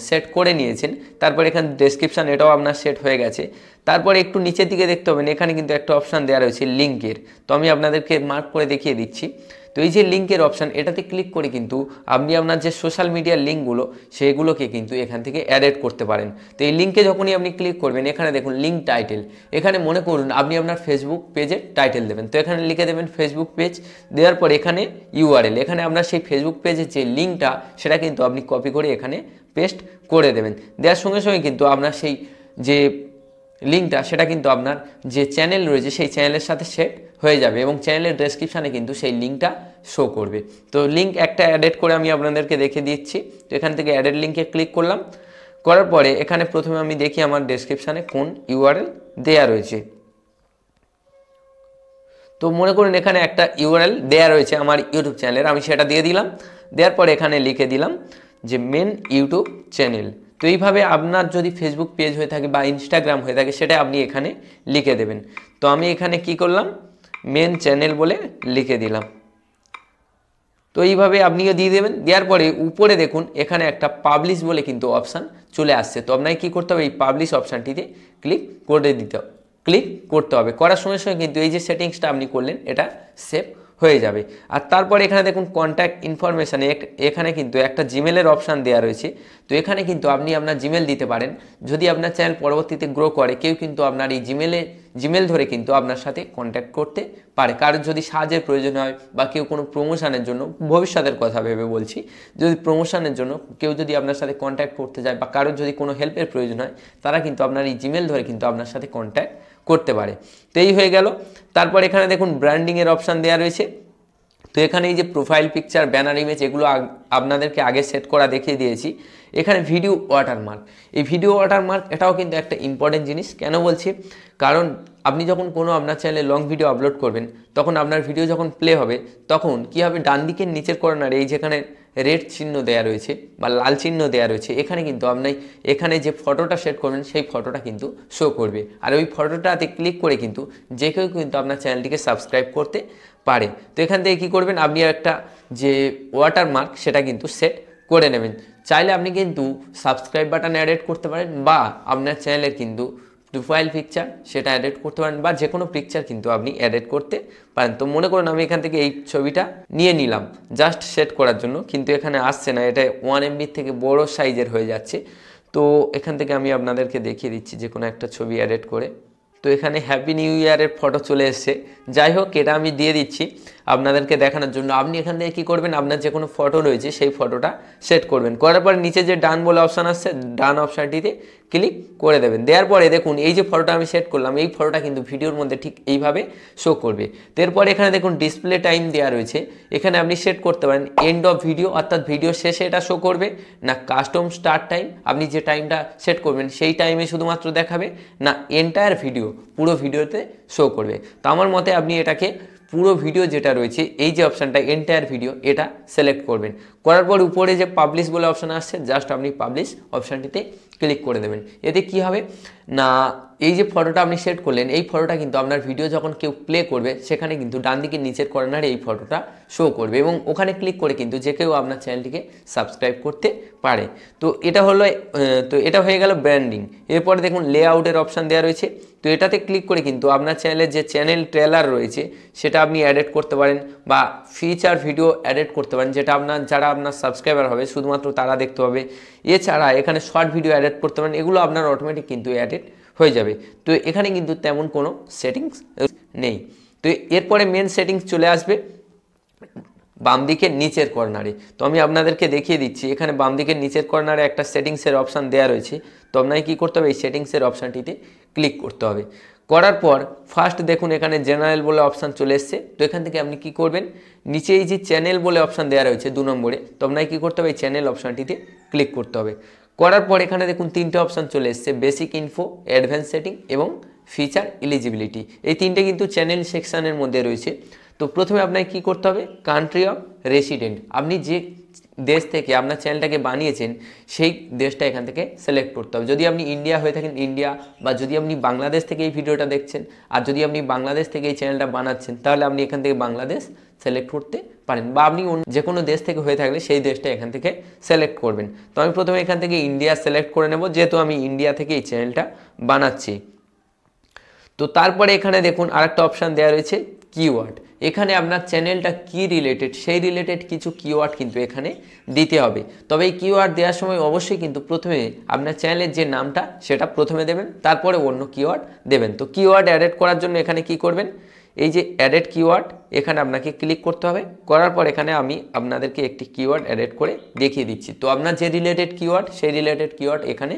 সেট করে নিয়েছেন। তারপর এখানে ডেসক্রিপশান, এটাও আপনার সেট হয়ে গেছে। তারপরে একটু নিচের দিকে দেখতে পাবেন এখানে কিন্তু একটা অপশান দেওয়া রয়েছে লিঙ্কের। তো আমি আপনাদেরকে মার্ক করে দেখিয়ে দিচ্ছি। তো এই যে লিঙ্কের অপশান, এটাতে ক্লিক করে কিন্তু আপনি আপনার যে সোশ্যাল মিডিয়ার লিঙ্কগুলো সেগুলোকে কিন্তু এখান থেকে অ্যাড করতে পারেন। তো এই লিঙ্কে যখনই আপনি ক্লিক করবেন এখানে দেখুন লিঙ্ক টাইটেল, এখানে মনে করুন আপনি আপনার ফেসবুক পেজের টাইটেল দেবেন। তো এখানে লিখে দেবেন ফেসবুক পেজ, দেওয়ার পর এখানে ইউআরএল, এখানে আপনার সেই ফেসবুক পেজের যে লিঙ্কটা সেটা কিন্তু আপনি কপি করে এখানে পেস্ট করে দেবেন। দেওয়ার সঙ্গে সঙ্গে কিন্তু আপনার সেই যে লিঙ্কটা সেটা কিন্তু আপনার যে চ্যানেল রয়েছে সেই চ্যানেলের সাথে সেট হয়ে যাবে এবং চ্যানেলের ডেসক্রিপশানে কিন্তু সেই লিঙ্কটা শো করবে। তো লিঙ্ক একটা অ্যাড করে আমি আপনাদেরকে দেখে দিচ্ছি। তো এখান থেকে অ্যাডেড লিঙ্কে ক্লিক করলাম। করার পরে এখানে প্রথমে আমি দেখি আমার ডেসক্রিপশানে কোন ইউআরএল দেয়া রয়েছে। তো মনে করুন এখানে একটা ইউআরএল দেয়া রয়েছে আমার ইউটিউব চ্যানেলের, আমি সেটা দিয়ে দিলাম। দেওয়ার পরে এখানে লিখে দিলাম যে মেন ইউটিউব চ্যানেল। তো এইভাবে আপনার যদি ফেসবুক পেজ হয়ে থাকে বা ইনস্টাগ্রাম হয়ে থাকে সেটা আপনি এখানে লিখে দেবেন। তো আমি এখানে কি করলাম, মেন চ্যানেল বলে লিখে দিলাম। তো এইভাবে আপনিও দিয়ে দেবেন। দেওয়ার পরে উপরে দেখুন এখানে একটা পাবলিশ বলে কিন্তু অপশান চলে আসছে। তো আপনাকে কী করতে হবে, এই পাবলিশ অপশানটিতে ক্লিক করতে হবে। করার সঙ্গে সঙ্গে কিন্তু এই যে সেটিংসটা আপনি করলেন এটা সেভ হয়ে যাবে। আর তারপরে এখানে দেখুন কন্ট্যাক্ট ইনফরমেশানে এখানে কিন্তু একটা জিমেলের অপশান দেওয়া রয়েছে। তো এখানে কিন্তু আপনি আপনার জিমেল দিতে পারেন। যদি আপনার চ্যানেল পরবর্তীতে গ্রো করে কেউ কিন্তু আপনার এই জিমেল ধরে কিন্তু আপনার সাথে কন্ট্যাক্ট করতে পারে। কারোর যদি সাহায্যের প্রয়োজন হয় বা কেউ কোনো প্রমোশনের জন্য, ভবিষ্যতের কথা ভেবে বলছি, যদি প্রমোশনের জন্য কেউ যদি আপনার সাথে কন্ট্যাক্ট করতে যায় বা কারোর যদি কোনো হেল্পের প্রয়োজন হয় তারা কিন্তু আপনার এই জিমেল ধরে কিন্তু আপনার সাথে কন্ট্যাক্ট করতে পারে। তো এই হয়ে গেল। তারপর এখানে দেখুন ব্র্যান্ডিংয়ের অপশান দেওয়া রয়েছে। তো এখানে এই যে প্রোফাইল পিকচার, ব্যানার, ইমেজ, এগুলো আপনাদেরকে আগে সেট করা দেখিয়ে দিয়েছি। এখানে ভিডিও ওয়াটারমার্ক, এই ভিডিও ওয়াটারমার্ক এটাও কিন্তু একটা ইম্পর্টেন্ট জিনিস। কেন বলছি, কারণ আপনি যখন কোনো আপনার চ্যানেলে লং ভিডিও আপলোড করবেন তখন আপনার ভিডিও যখন প্লে হবে তখন কী হবে, ডান দিকের নিচের কর্নারে এই যেখানে রেড চিহ্ন দেওয়া রয়েছে বা লাল চিহ্ন দেওয়া রয়েছে এখানে কিন্তু আপনি এখানে যে ফটোটা সেট করবেন সেই ফটোটা কিন্তু শো করবে। আর ওই ফটোটাতে ক্লিক করে কিন্তু যে কেউ কিন্তু আপনার চ্যানেলটিকে সাবস্ক্রাইব করতে পারে। তো এখান থেকে কী করবেন, আপনি একটা যে ওয়াটারমার্ক সেটা কিন্তু সেট করে নেবেন। চাইলে আপনি কিন্তু সাবস্ক্রাইব বাটন অ্যাড করতে পারেন বা আপনার চ্যানেলের কিন্তু প্রোফাইল পিকচার সেটা এডিট করতে পারেন, বা যে কোনো পিকচার কিন্তু আপনি এডিট করতে পারেন। তো মনে করুন আমি এখান থেকে এই ছবিটা নিয়ে নিলাম জাস্ট সেট করার জন্য, কিন্তু এখানে আসছে না, এটা 1 MB থেকে বড় সাইজের হয়ে যাচ্ছে। তো এখান থেকে আমি আপনাদেরকে দেখিয়ে দিচ্ছি যে কোনো একটা ছবি এডিট করে। তো এখানে হ্যাপি নিউ ইয়ারের ফটো চলে এসছে। যাই হোক, এটা আমি দিয়ে দিচ্ছি আপনাদেরকে দেখানোর জন্য। আপনি এখান থেকে কী করবেন, আপনার যে কোনো ফটো রয়েছে সেই ফটোটা সেট করবেন। করার পরে নিচে যে ডান বলে অপশান আসছে, ডান অপশানটিতে ক্লিক করে দেবেন। দেওয়ার পরে দেখুন এই যে ফটোটা আমি সেট করলাম, এই ফটোটা কিন্তু ভিডিওর মধ্যে ঠিক এইভাবে শো করবে। এরপর এখানে দেখুন ডিসপ্লে টাইম দেওয়া রয়েছে, এখানে আপনি সেট করতে পারেন এন্ড অফ ভিডিও, অর্থাৎ ভিডিও শেষে এটা শো করবে, না কাস্টম স্টার্ট টাইম, আপনি যে টাইমটা সেট করবেন সেই টাইমে শুধুমাত্র দেখাবে, না এন্টায়ার ভিডিও পুরো ভিডিওতে শো করবে। তো আমার মতে আপনি এটাকে পুরো ভিডিও যেটা রয়েছে এই যে অপশানটা এন্টায়ার ভিডিও, এটা সিলেক্ট করবেন। করার পর উপরে যে পাবলিশ বলে অপশান আসছে, জাস্ট আপনি পাবলিশ অপশানটিতে ক্লিক করে দেবেন। এতে কি হবে না, এই যে ফটোটা আপনি সেট করলেন, এই ফটোটা কিন্তু আপনার ভিডিও যখন কেউ প্লে করবে সেখানে কিন্তু ডান দিকের নিচের কর্নারে এই ফটোটা শো করবে, এবং ওখানে ক্লিক করে কিন্তু যে কেউ আপনার চ্যানেলটিকে সাবস্ক্রাইব করতে পারে। তো এটা হলো এটা হয়ে গেল ব্র্যান্ডিং। এরপরে দেখুন লেআউটের অপশান দেওয়া রয়েছে। তো এটাতে ক্লিক করে কিন্তু আপনার চ্যানেলের যে চ্যানেল ট্রেলার রয়েছে সেটা আপনি অ্যাডেড করতে পারেন, বা ফিচার ভিডিও অ্যাডেড করতে পারেন, যেটা যারা আপনার সাবস্ক্রাইবার হবে শুধুমাত্র তারা দেখতে পাবে। এছাড়া এখানে শর্ট ভিডিও অ্যাডেড করতে পারেন, এগুলো আপনার অটোমেটিক কিন্তু অ্যাডেড হয়ে যাবে। তো এখানে কিন্তু তেমন কোনো সেটিংস নেই। তো এরপরে মেন সেটিংস চলে আসবে বাম দিকের নিচের কর্নারে। তো আমি আপনাদেরকে দেখিয়ে দিচ্ছি, এখানে বাম দিকের নিচের কর্নারে একটা সেটিংসের অপশান দেওয়া রয়েছে। তো আপনাকে কী করতে হবে, এই সেটিংসের অপশানটিতে ক্লিক করতে হবে। করার পর ফার্স্ট দেখুন এখানে জেনারেল বলে অপশান চলে এসছে। তো এখান থেকে আপনি কি করবেন, নিচে এই যে চ্যানেল বলে অপশান দেওয়া রয়েছে 2 নম্বরে, তো আপনাকে কী করতে হবে, এই চ্যানেল অপশানটিতে ক্লিক করতে হবে। করার পর এখানে দেখুন 3টে অপশান চলে এসছে, বেসিক ইনফো, অ্যাডভান্স সেটিং এবং ফিচার এলিজিবিলিটি। এই 3টে কিন্তু চ্যানেল সেকশানের মধ্যে রয়েছে। তো প্রথমে আপনাকে কী করতে হবে, কান্ট্রি অফ রেসিডেন্ট, আপনি যে দেশ থেকে আপনার চ্যানেলটাকে বানিয়েছেন সেই দেশটা এখান থেকে সিলেক্ট করতে হবে। যদি আপনি ইন্ডিয়া হয়ে থাকেন ইন্ডিয়া, বা যদি আপনি বাংলাদেশ থেকে এই ভিডিওটা দেখছেন আর যদি আপনি বাংলাদেশ থেকে এই চ্যানেলটা বানাচ্ছেন, তাহলে আপনি এখান থেকে বাংলাদেশ সিলেক্ট করতে পারেন, বা আপনি যে কোনো দেশ থেকে হয়ে থাকলে সেই দেশটা এখান থেকে সিলেক্ট করবেন। তো আমি প্রথমে এখান থেকে ইন্ডিয়া সিলেক্ট করে নেব, যেহেতু আমি ইন্ডিয়া থেকে এই চ্যানেলটা বানাচ্ছি। তো তারপরে এখানে দেখুন আরেকটা অপশান দেওয়া রয়েছে কিওয়ার্ড। এখানে আপনার চ্যানেলটা কি রিলেটেড সেই রিলেটেড কিছু কিওয়ার্ড কিন্তু এখানে দিতে হবে। তবে এই কিওয়ার্ড দেওয়ার সময় অবশ্যই কিন্তু প্রথমে আপনার চ্যানেলের যে নামটা সেটা প্রথমে দেবেন, তারপরে অন্য কিওয়ার্ড দেবেন। তো কিওয়ার্ড অ্যাড করার জন্য এখানে কি করবেন, এই যে অ্যাডেড কিওয়ার্ড এখানে আপনাকে ক্লিক করতে হবে। করার পর এখানে আমি আপনাদেরকে একটি কিওয়ার্ড অ্যাড করে দেখিয়ে দিচ্ছি। তো আপনার যে রিলেটেড কিওয়ার্ড সেই রিলেটেড কিওয়ার্ড এখানে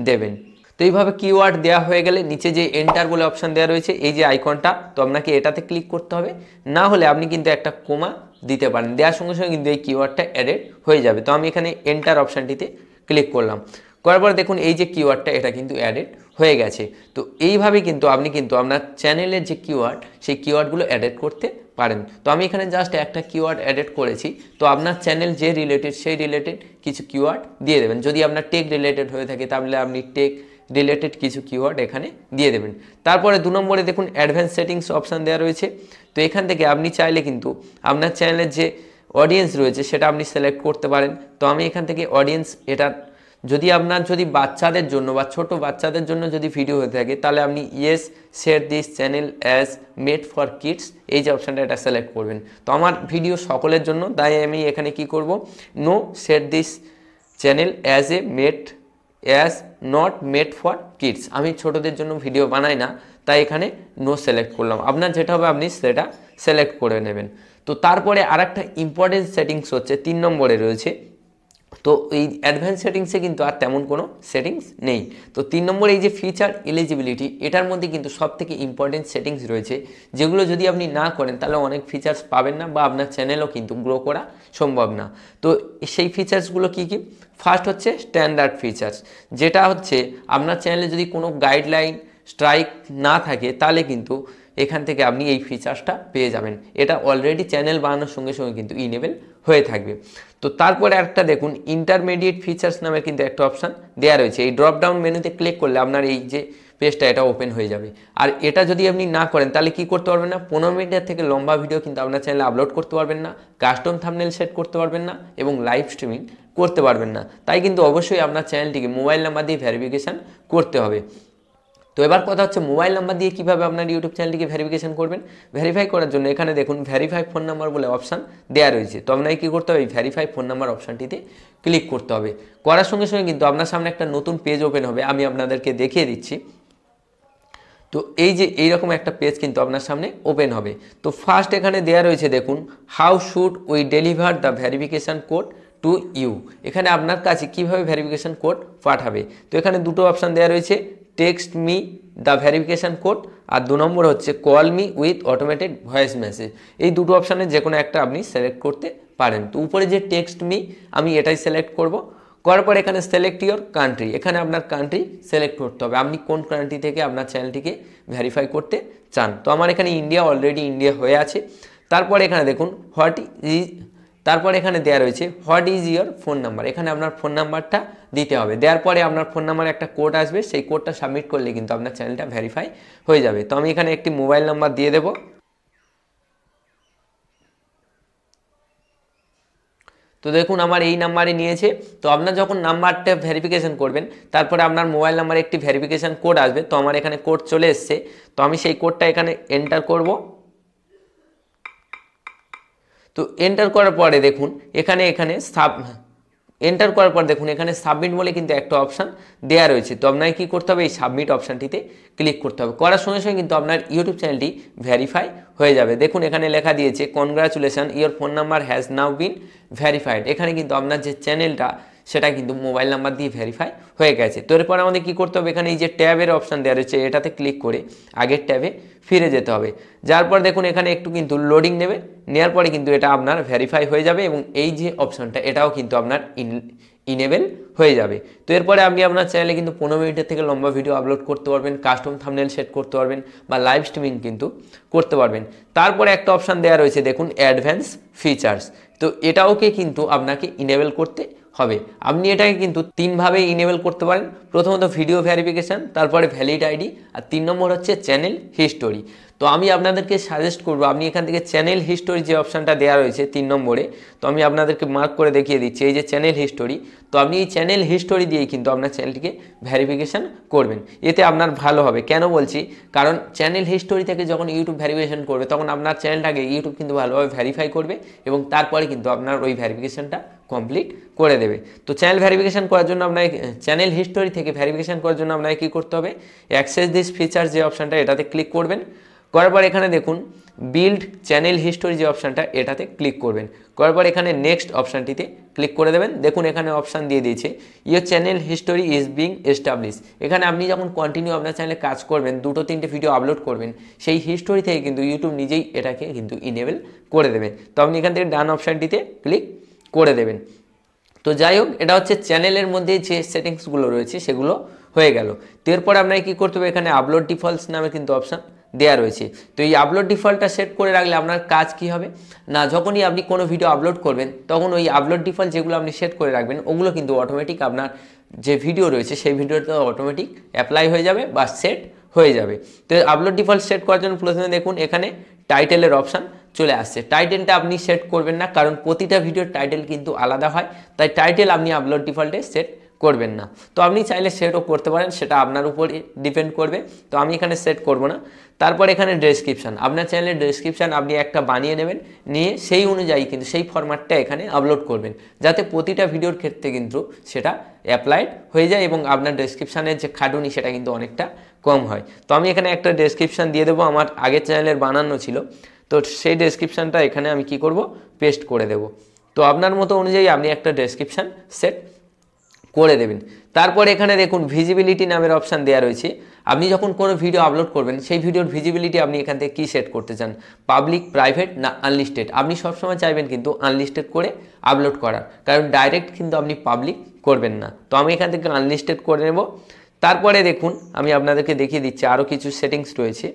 দেবেন। তো এইভাবে কিওয়ার্ড দেওয়া হয়ে গেলে নিচে যে এন্টার বলে অপশান দেওয়া রয়েছে এই যে আইকনটা, তো আপনাকে এটাতে ক্লিক করতে হবে, না হলে আপনি কিন্তু একটা কোমা দিতে পারেন, দেওয়ার সঙ্গে সঙ্গে কিন্তু এই কিওয়ার্ডটা অ্যাডেড হয়ে যাবে। তো আমি এখানে এন্টার অপশানটিতে ক্লিক করলাম। করার পর দেখুন এই যে কিওয়ার্ডটা এটা কিন্তু অ্যাডেড হয়ে গেছে। তো এইভাবে কিন্তু আপনি কিন্তু আপনার চ্যানেলের যে কিওয়ার্ড সেই কিওয়ার্ডগুলো অ্যাডেড করতে পারেন। তো আমি এখানে জাস্ট একটা কিওয়ার্ড অ্যাডেড করেছি। তো আপনার চ্যানেল যে রিলেটেড সেই রিলেটেড কিছু কিওয়ার্ড দিয়ে দেবেন। যদি আপনার টেক রিলেটেড হয়ে থাকে তাহলে আপনি টেক রিলেটেড কিছু কিওয়ার্ড এখানে দিয়ে দেবেন। তারপরে 2 নম্বরে দেখুন অ্যাডভান্স সেটিংস অপশান দেওয়া রয়েছে। তো এখান থেকে আপনি চাইলে কিন্তু আপনার চ্যানেলের যে অডিয়েন্স রয়েছে সেটা আপনি সিলেক্ট করতে পারেন। তো আমি এখান থেকে অডিয়েন্স, এটা যদি বাচ্চাদের জন্য বা ছোট বাচ্চাদের জন্য যদি ভিডিও হয়ে থাকে তাহলে আপনি yes share this channel as made for kids, এই যে অপশানটা এটা সিলেক্ট করবেন। তো আমার ভিডিও সকলের জন্য, তাই আমি এখানে কি করব, no share this channel as not made for kids, আমি ছোটদের জন্য ভিডিও বানাই না, তাই এখানে নো সিলেক্ট করলাম। আপনার যেটা হবে আপনি সেটা সিলেক্ট করে নেবেন। তো তারপরে আরেকটা ইম্পর্টেন্ট সেটিংস হচ্ছে 3 নম্বরে রয়েছে। তো এই অ্যাডভান্স সেটিংসে কিন্তু আর তেমন কোনো সেটিংস নেই। তো 3 নম্বরে এই যে ফিচার এলিজিবিলিটি, এটার মধ্যে কিন্তু সবথেকে ইম্পর্টেন্ট সেটিংস রয়েছে, যেগুলো যদি আপনি না করেন তাহলে অনেক ফিচার্স পাবেন না, বা আপনার চ্যানেলও কিন্তু গ্রো করা সম্ভব না। তো সেই ফিচার্সগুলো কি কি, ফার্স্ট হচ্ছে স্ট্যান্ডার্ড ফিচার্স, যেটা হচ্ছে আপনার চ্যানেলে যদি কোনো গাইডলাইন স্ট্রাইক না থাকে তাহলে কিন্তু এখান থেকে আপনি এই ফিচার্সটা পেয়ে যাবেন। এটা অলরেডি চ্যানেল বানানোর সঙ্গে সঙ্গে কিন্তু ইনেবল হয়ে থাকবে। তো তারপরে একটা দেখুন ইন্টারমিডিয়েট ফিচার্স নামে কিন্তু একটা অপশান দেওয়া রয়েছে। এই ড্রপ ডাউন মেনুতে ক্লিক করলে আপনার এই যে পেজটা এটা ওপেন হয়ে যাবে। আর এটা যদি আপনি না করেন তাহলে কি করতে পারবেন না, 15 মিনিটের থেকে লম্বা ভিডিও কিন্তু আপনার চ্যানেলে আপলোড করতে পারবেন না, কাস্টম থাম্বনেল সেট করতে পারবেন না এবং লাইভ স্ট্রিমিং করতে পারবেন না। তাই কিন্তু অবশ্যই আপনার চ্যানেলটিকে মোবাইল নাম্বার দিয়ে ভেরিফিকেশান করতে হবে। তো এবার কথা হচ্ছে মোবাইল নাম্বার দিয়ে কীভাবে আপনার ইউটিউব চ্যানেলটিকে ভেরিফিকেশন করবেন। ভেরিফাই করার জন্য এখানে দেখুন ভেরিফাই ফোন নাম্বার বলে অপশান দেওয়া রয়েছে। তো আপনাকে কী করতে হবে, এই ভেরিফাই ফোন নাম্বার অপশানটিতে ক্লিক করতে হবে। করার সঙ্গে সঙ্গে কিন্তু আপনার সামনে একটা নতুন পেজ ওপেন হবে, আমি আপনাদেরকে দেখিয়ে দিচ্ছি। তো এই যে এইরকম একটা পেজ কিন্তু আপনার সামনে ওপেন হবে। তো ফার্স্ট এখানে দেওয়া রয়েছে দেখুন, how should we deliver the verification code to you. এখানে আপনার কাছে কীভাবে ভেরিফিকেশান কোড পাঠাবে। তো এখানে দুটো অপশান দেওয়া রয়েছে, text me the verification code, আর 2 নম্বর হচ্ছে call me with automated voice message. এই দুটো অপশানের যে কোনো একটা আপনি সিলেক্ট করতে পারেন। তো উপরে যে টেক্সট মি, আমি এটাই সিলেক্ট করব। করার পর এখানে সিলেক্ট ইউর কান্ট্রি, এখানে আপনার কান্ট্রি সিলেক্ট করতে হবে, আপনি কোন কান্ট্রি থেকে আপনার চ্যানেলটিকে ভেরিফাই করতে চান। তো আমার এখানে ইন্ডিয়া, অলরেডি ইন্ডিয়া হয়ে আছে। তারপর এখানে দেখুন তারপর এখানে দেওয়া রয়েছে what is your phone number, এখানে আপনার ফোন নাম্বারটা দিতে হবে। দেওয়ার পরে আপনার ফোন নাম্বারে একটা কোড আসবে, সেই কোডটা সাবমিট করলে কিন্তু আপনার চ্যানেলটা ভেরিফাই হয়ে যাবে। তো আমি এখানে একটি মোবাইল নাম্বার দিয়ে দেবো। তো দেখুন আমার এই নাম্বারে নিয়েছে। তো আপনার যখন নাম্বারটা ভেরিফিকেশন করবেন, তারপরে আপনার মোবাইল নাম্বারে একটি ভেরিফিকেশান কোড আসবে। তো আমার এখানে কোড চলে এসছে, তো আমি সেই কোডটা এখানে এন্টার করব। তো এন্টার করার পরে দেখুন এখানে এন্টার করার পর দেখুন এখানে সাবমিট বলে কিন্তু একটা অপশান দেওয়া রয়েছে। তো আপনাকে কী করতে হবে, এই সাবমিট অপশানটিতে ক্লিক করতে হবে। করার সঙ্গে সঙ্গে কিন্তু আপনার ইউটিউব চ্যানেলটি ভেরিফাই হয়ে যাবে। দেখুন এখানে লেখা দিয়েছে congratulation your phone number has now bin verified. এখানে কিন্তু আপনার যে চ্যানেলটা সেটা কিন্তু মোবাইল নাম্বার দিয়ে ভেরিফাই হয়ে গেছে। তো এরপর আমাদের কী করতে হবে, এখানে এই যে ট্যাবের অপশান দেওয়া রয়েছে এটাতে ক্লিক করে আগের ট্যাবে ফিরে যেতে হবে। যার পর দেখুন এখানে একটু কিন্তু লোডিং নেবে, নেওয়ার পরে কিন্তু এটা আপনার ভেরিফাই হয়ে যাবে এবং এই যে অপশানটা এটাও কিন্তু আপনার ইনেবল হয়ে যাবে। তো এরপরে আপনি আপনার চ্যানেলে কিন্তু 15 মিনিটের থেকে লম্বা ভিডিও আপলোড করতে পারবেন, কাস্টম থাম্বনেল সেট করতে পারবেন বা লাইভ স্ট্রিমিং কিন্তু করতে পারবেন। তারপরে একটা অপশান দেওয়া রয়েছে দেখুন অ্যাডভান্স ফিচার্স। তো এটাওকে কিন্তু আপনাকে ইনেবল করতে হবে। আপনি এটাকে কিন্তু 3 ভাবে ইনেবল করতে পারেন। প্রথমত ভিডিও ভেরিফিকেশান, তারপরে ভ্যালিড আইডি, আর 3 নম্বর হচ্ছে চ্যানেল হিস্টোরি। তো আমি আপনাদেরকে সাজেস্ট করব আপনি এখান থেকে চ্যানেল হিস্টোরি যে অপশানটা দেওয়া রয়েছে 3 নম্বরে, তো আমি আপনাদেরকে মার্ক করে দেখিয়ে দিচ্ছি এই যে চ্যানেল হিস্টোরি। তো আপনি এই চ্যানেল হিস্টোরি দিয়েই কিন্তু আপনার চ্যানেলটিকে ভেরিফিকেশান করবেন, এতে আপনার ভালো হবে। কেন বলছি, কারণ চ্যানেল হিস্টোরি থেকে যখন ইউটিউব ভেরিফিকেশান করবে তখন আপনার চ্যানেলটাকে ইউটিউব কিন্তু ভালোভাবে ভেরিফাই করবে এবং তারপরে কিন্তু আপনার ওই ভেরিফিকেশানটা কমপ্লিট করে দেবে। তো চ্যানেল ভেরিফিকেশান করার জন্য আপনাকে চ্যানেল হিস্টোরি থেকে ভেরিফিকেশান করার জন্য আপনাকে কী করতে হবে, অ্যাক্সেস দিস ফিচার যে অপশানটা এটাতে ক্লিক করবেন। করার পর এখানে দেখুন বিল্ড চ্যানেল হিস্টোরি যে অপশানটা এটাতে ক্লিক করবেন। করার পর এখানে নেক্সট অপশানটিতে ক্লিক করে দেবেন। দেখুন এখানে অপশান দিয়ে দিয়েছে your channel history is being establish. এখানে আপনি যখন কন্টিনিউ আপনার চ্যানেলে কাজ করবেন, 2-3টে ভিডিও আপলোড করবেন, সেই হিস্টোরি থেকে কিন্তু ইউটিউব নিজেই এটাকে কিন্তু ইনেবল করে দেবেন। তো আপনি এখান থেকে ডান অপশানটিতে ক্লিক করে দেবেন। তো যাই হোক, এটা হচ্ছে চ্যানেলের মধ্যে যে সেটিংসগুলো রয়েছে সেগুলো হয়ে গেল। তো এরপরে আপনাকে কী করতে হবে, এখানে আপলোড ডিফল্টস নামে কিন্তু অপশান দেওয়া রয়েছে। তো এই আপলোড ডিফল্টটা সেট করে রাখলে আপনার কাজ কি হবে না, যখনই আপনি কোনো ভিডিও আপলোড করবেন তখন ওই আপলোড ডিফল্ট যেগুলো আপনি সেট করে রাখবেন ওগুলো কিন্তু অটোমেটিক আপনার যে ভিডিও রয়েছে সেই ভিডিওতে অটোমেটিক অ্যাপ্লাই হয়ে যাবে বা সেট হয়ে যাবে। তো আপলোড ডিফল্ট সেট করার জন্য প্রথমে দেখুন এখানে টাইটেলের অপশান চলে আসছে। টাইটেলটা আপনি সেট করবেন না, কারণ প্রতিটা ভিডিওর টাইটেল কিন্তু আলাদা হয়, তাই টাইটেল আপনি আপলোড ডিফল্টে সেট করবেন না। তো আপনি চাইলে সেটও করতে পারেন, সেটা আপনার উপর ডিপেন্ড করবে। তো আমি এখানে সেট করব না। তারপর এখানে ডেসক্রিপশান, আপনার চ্যানেলের ডেসক্রিপশান আপনি একটা বানিয়ে নেবেন, নিয়ে সেই অনুযায়ী কিন্তু সেই ফরম্যাটটা এখানে আপলোড করবেন, যাতে প্রতিটা ভিডিওর ক্ষেত্রে কিন্তু সেটা অ্যাপ্লাইড হয়ে যায় এবং আপনার ডেসক্রিপশানের যে খাটুনি সেটা কিন্তু অনেকটা কম হয়। তো আমি এখানে একটা ডেসক্রিপশান দিয়ে দেবো, আমার আগের চ্যানেলের বানানো ছিল। তো সেই ডেসক্রিপশানটা এখানে আমি কি করব, পেস্ট করে দেব। তো আপনার মতো অনুযায়ী আপনি একটা ডেসক্রিপশান সেট করে দেবেন। তারপর এখানে দেখুন ভিজিবিলিটি নামের অপশান দেওয়া রয়েছে। আপনি যখন কোনো ভিডিও আপলোড করবেন সেই ভিডিওর ভিজিবিলিটি আপনি এখান থেকে কী সেট করতে চান, পাবলিক, প্রাইভেট না আনলিস্টেড। আপনি সবসময় চাইবেন কিন্তু আনলিস্টেড করে আপলোড করার, কারণ ডাইরেক্ট কিন্তু আপনি পাবলিক করবেন না। তো আমি এখান থেকে আনলিস্টেড করে নেব। তারপরে দেখুন আমি আপনাদেরকে দেখিয়ে দিচ্ছি আরও কিছু সেটিংস রয়েছে।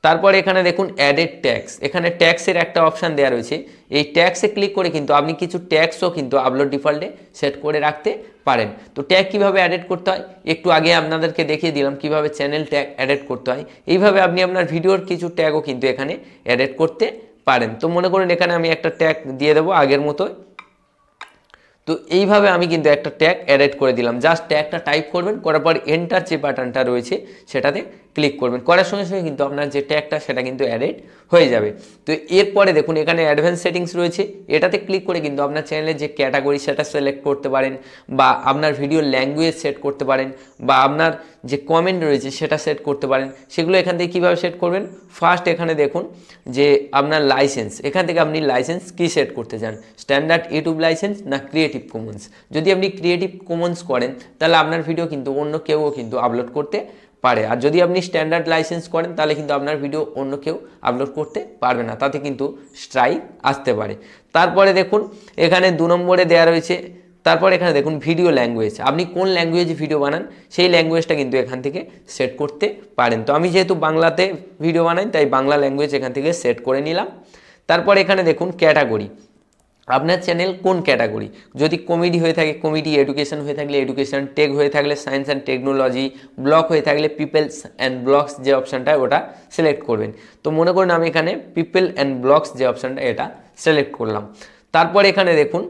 তারপরে এখানে দেখুন অ্যাডেড ট্যাক্স, এখানে ট্যাক্সের একটা অপশান দেওয়া রয়েছে। এই ট্যাক্সে ক্লিক করে কিন্তু আপনি কিছু ট্যাক্সও কিন্তু আপলোড ডিফল্টে সেট করে রাখতে পারেন। তো ট্যাগ কীভাবে অ্যাডেড করতে হয় একটু আগে আপনাদেরকে দেখিয়ে দিলাম, কীভাবে চ্যানেল ট্যাগ অ্যাডেড করতে হয়। এইভাবে আপনি আপনার ভিডিওর কিছু ট্যাগও কিন্তু এখানে অ্যাডেড করতে পারেন। তো মনে করুন এখানে আমি একটা ট্যাগ দিয়ে দেবো আগের মতোই। তো এইভাবে আমি কিন্তু একটা ট্যাগ অ্যাড করে দিলাম। জাস্ট ট্যাগটা টাইপ করবেন, করার পর এন্টার যে বাটনটা রয়েছে সেটাতে ক্লিক করবেন, করার সঙ্গে সঙ্গে কিন্তু আপনার যে ট্যাগটা সেটা কিন্তু অ্যাড হয়ে যাবে। তো এরপরে দেখুন এখানে অ্যাডভান্স সেটিংস রয়েছে, এটাতে ক্লিক করে কিন্তু আপনার চ্যানেলের যে ক্যাটাগরি সেটা সিলেক্ট করতে পারেন, বা আপনার ভিডিও ল্যাঙ্গুয়েজ সেট করতে পারেন, বা আপনার যে কমেন্ট রয়েছে সেটা সেট করতে পারেন। সেগুলো এখান থেকে কীভাবে সেট করবেন, ফার্স্ট এখানে দেখুন যে আপনার লাইসেন্স, এখান থেকে আপনি লাইসেন্স কী সেট করতে চান, স্ট্যান্ডার্ড ইউটিউব লাইসেন্স না ক্রিয়েটিভ কমন্স। যদি আপনি ক্রিয়েটিভ কমন্স করেন তাহলে আপনার ভিডিও কিন্তু অন্য কেউও কিন্তু আপলোড করতে পারে, আর যদি আপনি স্ট্যান্ডার্ড লাইসেন্স করেন তাহলে কিন্তু আপনার ভিডিও অন্য কেউ আপলোড করতে পারবে না, তাতে কিন্তু স্ট্রাইক আসতে পারে। তারপরে দেখুন এখানে 2 নম্বরে দেওয়া রয়েছে, তারপর এখানে দেখুন ভিডিও ল্যাঙ্গুয়েজ, আপনি কোন ল্যাঙ্গুয়েজে ভিডিও বানান সেই ল্যাঙ্গুয়েজটা কিন্তু এখান থেকে সেট করতে পারেন। তো আমি যেহেতু বাংলাতে ভিডিও বানাই তাই বাংলা ল্যাঙ্গুয়েজ এখান থেকে সেট করে নিলাম। তারপর এখানে দেখুন ক্যাটাগরি, আপনার চ্যানেল কোন ক্যাটাগরি, যদি কমেডি হয়ে থাকে কমেডি, এডুকেশন হয়ে থাকলে এডুকেশন, টেক হয়ে থাকলে সায়েন্স অ্যান্ড টেকনোলজি, ব্লগ হয়ে থাকলে পিপলস অ্যান্ড ব্লগস যে অপশানটা ওটা সিলেক্ট করবেন। তো মনে করুন আমি এখানে পিপল অ্যান্ড ব্লগস যে অপশানটা এটা সিলেক্ট করলাম। তারপর এখানে দেখুন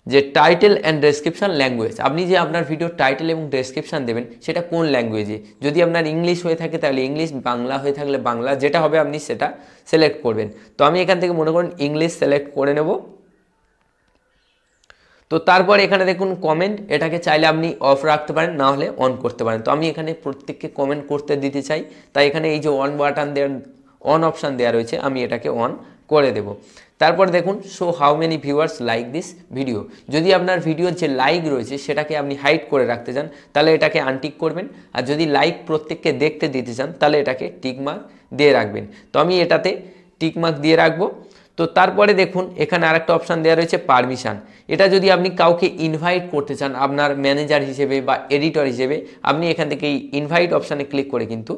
যে টাইটেল অ্যান্ড ডেসক্রিপশান ল্যাঙ্গুয়েজ, আপনি যে আপনার ভিডিওর টাইটেল এবং ডেসক্রিপশান দেবেন সেটা কোন ল্যাঙ্গুয়েজে, যদি আপনার ইংলিশ হয়ে থাকে তাহলে ইংলিশ, বাংলা হয়ে থাকলে বাংলা, যেটা হবে আপনি সেটা সিলেক্ট করবেন। তো আমি এখান থেকে মনে করুন ইংলিশ সিলেক্ট করে নেব। তো তারপর এখানে দেখুন কমেন্ট, এটাকে চাইলে আপনি অফ রাখতে পারেন, না হলে অন করতে পারেন। তো আমি এখানে প্রত্যেককে কমেন্ট করতে দিতে চাই, তাই এখানে এই যে অন বাটন দেওয়ার অন অপশান দেওয়া রয়েছে আমি এটাকে অন করে দেব। তারপর দেখুন show how many viewers like this video, যদি আপনার ভিডিওর যে লাইক রয়েছে সেটাকে আপনি হাইড করে রাখতে চান তাহলে এটাকে আনটিক করবেন, আর যদি লাইক প্রত্যেককে দেখতে দিতে চান তাহলে এটাকে টিক মার্ক দিয়ে রাখবেন। তো আমি এটাতে টিক মার্ক দিয়ে রাখবো। তো তারপরে দেখুন এখানে আরেকটা অপশান দেওয়া রয়েছে পারমিশন, এটা যদি আপনি কাউকে ইনভাইট করতে চান আপনার ম্যানেজার হিসেবে বা এডিটর হিসেবে, আপনি এখান থেকে এই ইনভাইট অপশানে ক্লিক করে কিন্তু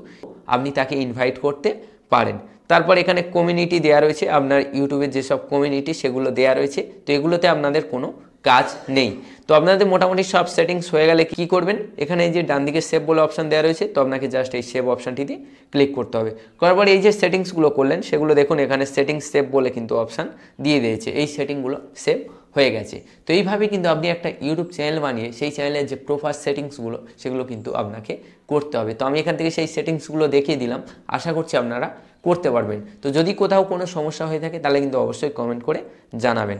আপনি তাকে ইনভাইট করতে পারেন। তারপর এখানে কমিউনিটি দেওয়া রয়েছে, আপনার ইউটিউবের যেসব কমিউনিটি সেগুলো দেওয়া রয়েছে, তো এগুলোতে আপনাদের কোনো কাজ নেই। তো আপনাদের মোটামুটি সব সেটিংস হয়ে গেলে কি করবেন, এখানে এই যে ডান দিকে সেভ বলে অপশান দেওয়া রয়েছে, তো আপনাকে জাস্ট এই সেভ অপশানটিতে ক্লিক করতে হবে। করার পরে এই যে সেটিংসগুলো করলেন সেগুলো দেখুন এখানে সেটিংস সেভ বলে কিন্তু অপশান দিয়ে দিয়েছে, এই সেটিংগুলো সেভ হয়ে গেছে। তো এইভাবে কিন্তু আপনি একটা ইউটিউব চ্যানেল বানিয়ে সেই চ্যানেলের যে প্রপার সেটিংসগুলো সেগুলো কিন্তু আপনাকে করতে হবে। তো আমি এখান থেকে সেই সেটিংসগুলো দেখিয়ে দিলাম, আশা করছি আপনারা করতে পারবেন। তো যদি কোথাও কোনো সমস্যা হয়ে থাকে তাহলে কিন্তু অবশ্যই কমেন্ট করে জানাবেন।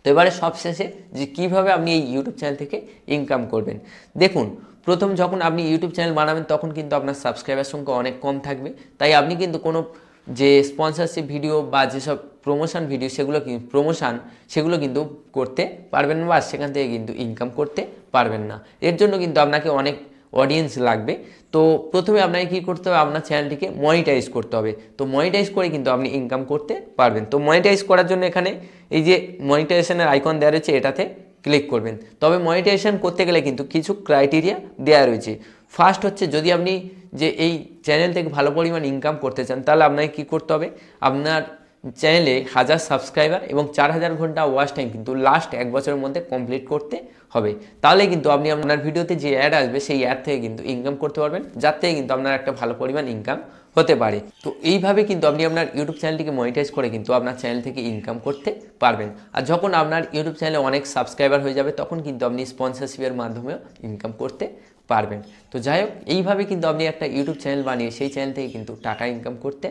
তো এবারে সবশেষে যে কীভাবে আপনি এই ইউটিউব চ্যানেল থেকে ইনকাম করবেন, দেখুন প্রথম যখন আপনি ইউটিউব চ্যানেল বানাবেন তখন কিন্তু আপনার সাবস্ক্রাইবার সংখ্যা অনেক কম থাকবে, তাই আপনি কিন্তু কোনো যে স্পন্সরশিপ ভিডিও বা যেসব প্রমোশন ভিডিও সেগুলো কিন্তু করতে পারবেন না, বা সেখান থেকে কিন্তু ইনকাম করতে পারবেন না। এর জন্য কিন্তু আপনাকে অনেক অডিয়েন্স লাগবে। তো প্রথমে আপনাকে কী করতে হবে, আপনার চ্যানেলটিকে মনিটাইজ করতে হবে। তো মনিটাইজ করে কিন্তু আপনি ইনকাম করতে পারবেন। তো মনিটাইজ করার জন্য এখানে এই যে মনিটাইজেশনের আইকন দেওয়া রয়েছে এটাতে ক্লিক করবেন। তবে মনিটাইজেশন করতে গেলে কিন্তু কিছু ক্রাইটেরিয়া দেওয়া রয়েছে। ফার্স্ট হচ্ছে, যদি আপনি যে এই চ্যানেল থেকে ভালো পরিমাণ ইনকাম করতে চান তাহলে আপনাকে কী করতে হবে, আপনার চ্যানেলে 1000 সাবস্ক্রাইবার এবং 4000 ঘন্টা ওয়াচ টাইম কিন্তু লাস্ট 1 বছরের মধ্যে কমপ্লিট করতে হবে। তাহলে কিন্তু আপনি আপনার ভিডিওতে যে অ্যাড আসবে সেই অ্যাড থেকে কিন্তু ইনকাম করতে পারবেন, যার থেকে কিন্তু আপনার একটা ভালো পরিমাণ ইনকাম হতে পারে। তো এইভাবে কিন্তু আপনি আপনার ইউটিউব চ্যানেলটিকে মনিটাইজ করে কিন্তু আপনার চ্যানেল থেকে ইনকাম করতে পারবেন। আর যখন আপনার ইউটিউব চ্যানেলে অনেক সাবস্ক্রাইবার হয়ে যাবে তখন কিন্তু আপনি স্পন্সরশিপের মাধ্যমেও ইনকাম করতে পারবেন। তো যাই হোক, এইভাবে কিন্তু আপনি একটা ইউটিউব চ্যানেল বানিয়ে সেই চ্যানেল থেকে কিন্তু টাকা ইনকাম করতে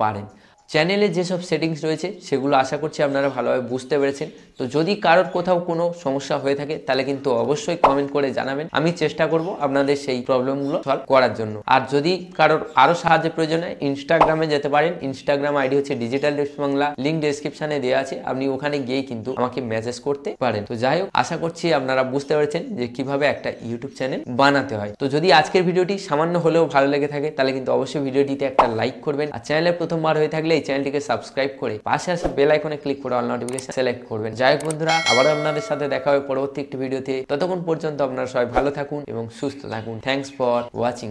পারেন। চ্যানেলে যেসব সেটিংস রয়েছে সেগুলো আশা করছি আপনারা ভালোভাবে বুঝতে পেরেছেন। তো যদি কারোর কোথাও কোনো সমস্যা হয়ে থাকে তাহলে কিন্তু অবশ্যই কমেন্ট করে জানাবেন, আমি চেষ্টা করব আপনাদের সেই প্রবলেমগুলো সলভ করার জন্য। আর যদি কারোর আরও সাহায্যের প্রয়োজন হয় ইনস্টাগ্রামে যেতে পারেন, ইনস্টাগ্রাম আইডি হচ্ছে ডিজিটাল টিপস বাংলা, লিঙ্ক ডেসক্রিপশনে দেওয়া আছে, আপনি ওখানে গিয়েই কিন্তু আমাকে মেসেজ করতে পারেন। তো যাই হোক, আশা করছি আপনারা বুঝতে পেরেছেন যে কিভাবে একটা ইউটিউব চ্যানেল বানাতে হয়। তো যদি আজকের ভিডিওটি সামান্য হলেও ভালো লেগে থাকে তাহলে কিন্তু অবশ্যই ভিডিওটিতে একটা লাইক করবেন, আর চ্যানেলে প্রথমবার হয়ে থাকলে এই চ্যানেলটিকে সাবস্ক্রাইব করে পাশে আসা বেল আইকনে ক্লিক করে অল নোটিফিকেশন সিলেক্ট করবেন। যাই হোক বন্ধুরা, আবারও আপনাদের সাথে দেখা হবে পরবর্তী একটি ভিডিওতে। ততক্ষণ পর্যন্ত আপনারা সবাই ভালো থাকুন এবং সুস্থ থাকুন। Thanks for watching.